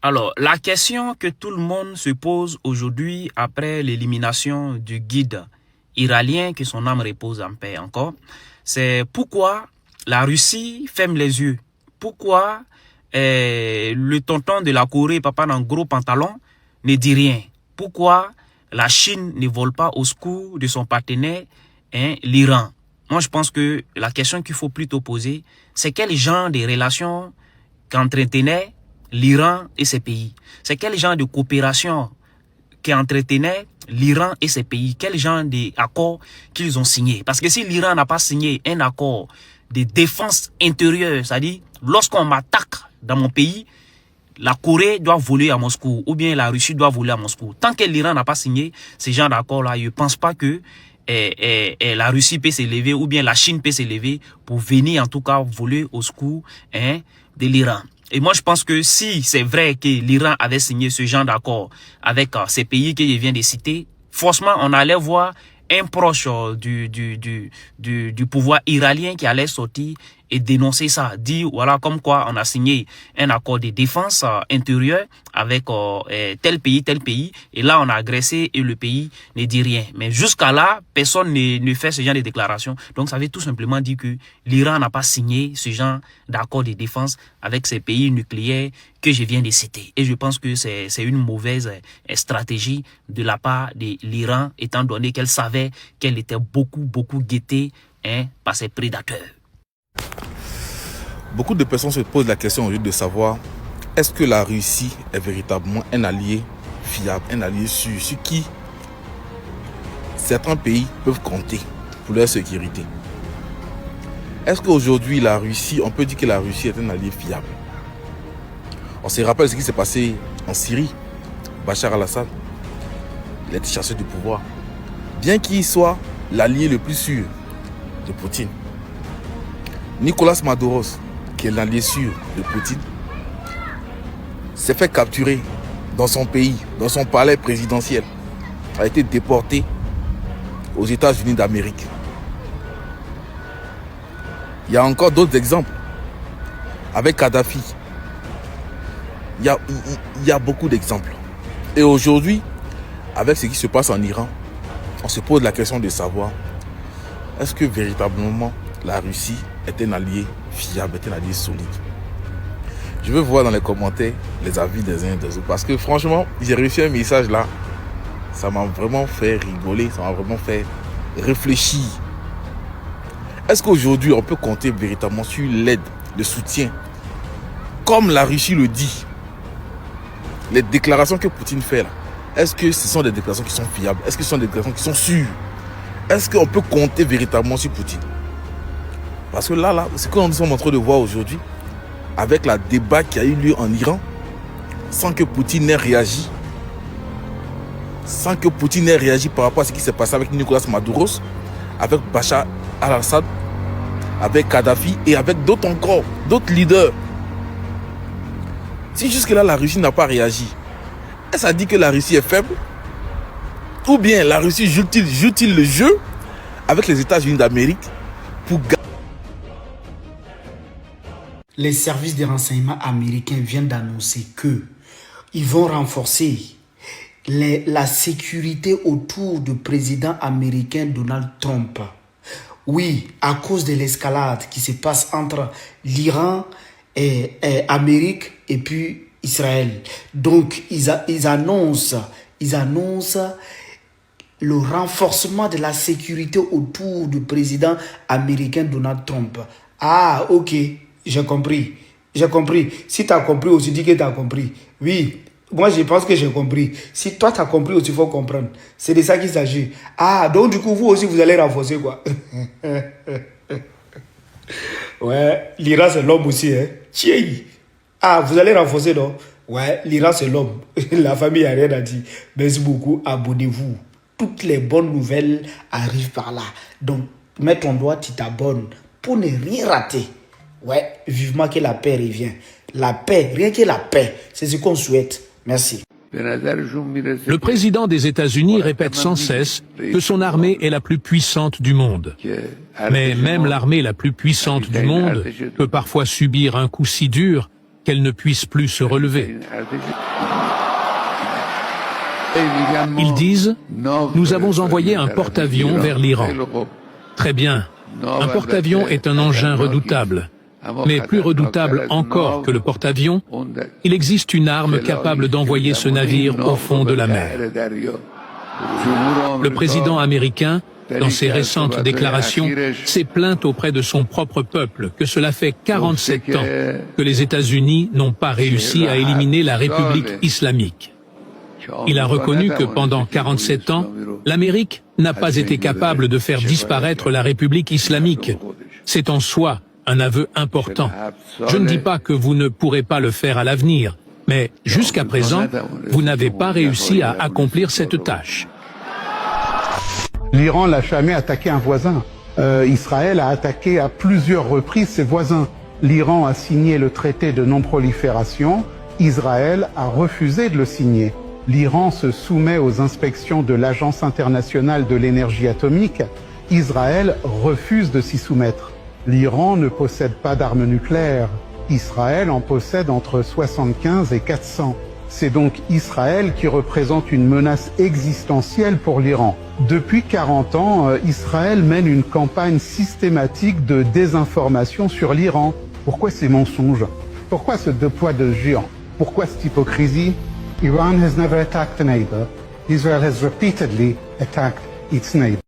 Alors, la question que tout le monde se pose aujourd'hui après l'élimination du guide iranien, que son âme repose en paix encore, c'est pourquoi la Russie ferme les yeux. Pourquoi le tonton de la Corée, papa dans gros pantalon, ne dit rien. Pourquoi la Chine ne vole pas au secours de son partenaire, l'Iran. Moi, je pense que la question qu'il faut plutôt poser, c'est quel genre de relations qu'entretenait l'Iran et ses pays. C'est quel genre de coopération qu'entretenait l'Iran et ses pays. Quel genre d'accords qu'ils ont signé. Parce que si l'Iran n'a pas signé un accord de défense intérieure, c'est-à-dire lorsqu'on m'attaque dans mon pays, la Corée doit voler à Moscou ou bien la Russie doit voler à Moscou. Tant que l'Iran n'a pas signé ce genre d'accord-là, je ne pense pas que la Russie peut s'élever ou bien la Chine peut s'élever pour venir en tout cas voler au secours de l'Iran. Et moi, je pense que si c'est vrai que l'Iran avait signé ce genre d'accord avec ces pays que je viens de citer, forcément, on allait voir un proche du pouvoir iranien qui allait sortir et dénoncer ça, dire voilà comme quoi on a signé un accord de défense intérieure avec tel pays, et là on a agressé et le pays ne dit rien. Mais jusqu'à là, personne ne fait ce genre de déclaration. Donc ça veut tout simplement dire que l'Iran n'a pas signé ce genre d'accord de défense avec ces pays nucléaires que je viens de citer. Et je pense que c'est une mauvaise stratégie de la part de l'Iran, étant donné qu'elle savait qu'elle était beaucoup guettée par ses prédateurs. Beaucoup de personnes se posent la question aujourd'hui de savoir est-ce que la Russie est véritablement un allié fiable, un allié sûr, sur qui certains pays peuvent compter pour leur sécurité. Est-ce qu'aujourd'hui la Russie, on peut dire que la Russie est un allié fiable? On se rappelle ce qui s'est passé en Syrie. Bachar al-Assad, il a été chassé du pouvoir. Bien qu'il soit l'allié le plus sûr de Poutine. Nicolas Maduro, qui est l'allié sûr de Poutine, s'est fait capturer dans son pays, dans son palais présidentiel, a été déporté aux États-Unis d'Amérique. Il y a encore d'autres exemples. Avec Kadhafi, il y a beaucoup d'exemples. Et aujourd'hui, avec ce qui se passe en Iran, on se pose la question de savoir est-ce que véritablement la Russie est un allié fiable, est un allié solide. Je veux voir dans les commentaires les avis des uns et des autres. Parce que franchement, j'ai reçu un message là. Ça m'a vraiment fait rigoler. Ça m'a vraiment fait réfléchir. Est-ce qu'aujourd'hui, on peut compter véritablement sur l'aide, le soutien, comme la Russie le dit? Les déclarations que Poutine fait là, est-ce que ce sont des déclarations qui sont fiables? Est-ce que ce sont des déclarations qui sont sûres? Est-ce qu'on peut compter véritablement sur Poutine? Parce que là, ce que nous sommes en train de voir aujourd'hui, avec la débat qui a eu lieu en Iran, sans que Poutine n'ait réagi, par rapport à ce qui s'est passé avec Nicolas Maduro, avec Bachar al-Assad, avec Kadhafi et avec d'autres encore, d'autres leaders. Si jusque-là la Russie n'a pas réagi, est-ce que ça dit que la Russie est faible? Ou bien la Russie joue-t-il le jeu avec les États-Unis d'Amérique pour gagner? Les services de renseignement américains viennent d'annoncer qu'ils vont renforcer la sécurité autour du président américain Donald Trump. Oui, à cause de l'escalade qui se passe entre l'Iran et Amérique et puis Israël. Donc, ils annoncent le renforcement de la sécurité autour du président américain Donald Trump. Ah, ok, j'ai compris. Si tu as compris aussi, dis que tu as compris. Oui, moi je pense que j'ai compris. Si toi tu as compris aussi, il faut comprendre. C'est de ça qu'il s'agit. Ah, donc du coup, vous aussi, vous allez renforcer quoi. Ouais, l'Iran c'est l'homme aussi, hein. Tiens. Ah, vous allez renforcer, non? Ouais, l'Iran c'est l'homme. La famille n'a rien à dire. Merci beaucoup, abonnez-vous. Toutes les bonnes nouvelles arrivent par là. Donc, mets ton doigt, tu t'abonnes pour ne rien rater. Ouais, vivement que la paix revienne. La paix, rien que la paix, c'est ce qu'on souhaite. Merci. Le président des États-Unis répète sans cesse que son armée est la plus puissante du monde. Mais même l'armée la plus puissante du monde peut parfois subir un coup si dur qu'elle ne puisse plus se relever. Ils disent « Nous avons envoyé un porte-avions vers l'Iran ». Très bien, un porte-avions est un engin redoutable. Mais plus redoutable encore que le porte-avions, il existe une arme capable d'envoyer ce navire au fond de la mer. Le président américain, dans ses récentes déclarations, s'est plaint auprès de son propre peuple que cela fait 47 ans que les États-Unis n'ont pas réussi à éliminer la République islamique. Il a reconnu que pendant 47 ans, l'Amérique n'a pas été capable de faire disparaître la République islamique. C'est en soi un aveu important. Je ne dis pas que vous ne pourrez pas le faire à l'avenir, mais jusqu'à présent, vous n'avez pas réussi à accomplir cette tâche. L'Iran n'a jamais attaqué un voisin. Israël a attaqué à plusieurs reprises ses voisins. L'Iran a signé le traité de non-prolifération. Israël a refusé de le signer. L'Iran se soumet aux inspections de l'Agence internationale de l'énergie atomique. Israël refuse de s'y soumettre. L'Iran ne possède pas d'armes nucléaires. Israël en possède entre 75 et 400. C'est donc Israël qui représente une menace existentielle pour l'Iran. Depuis 40 ans, Israël mène une campagne systématique de désinformation sur l'Iran. Pourquoi ces mensonges? Pourquoi ce deux poids deux géants? Pourquoi cette hypocrisie? Iran has never attacked a neighbor. Israel has repeatedly attacked its neighbor.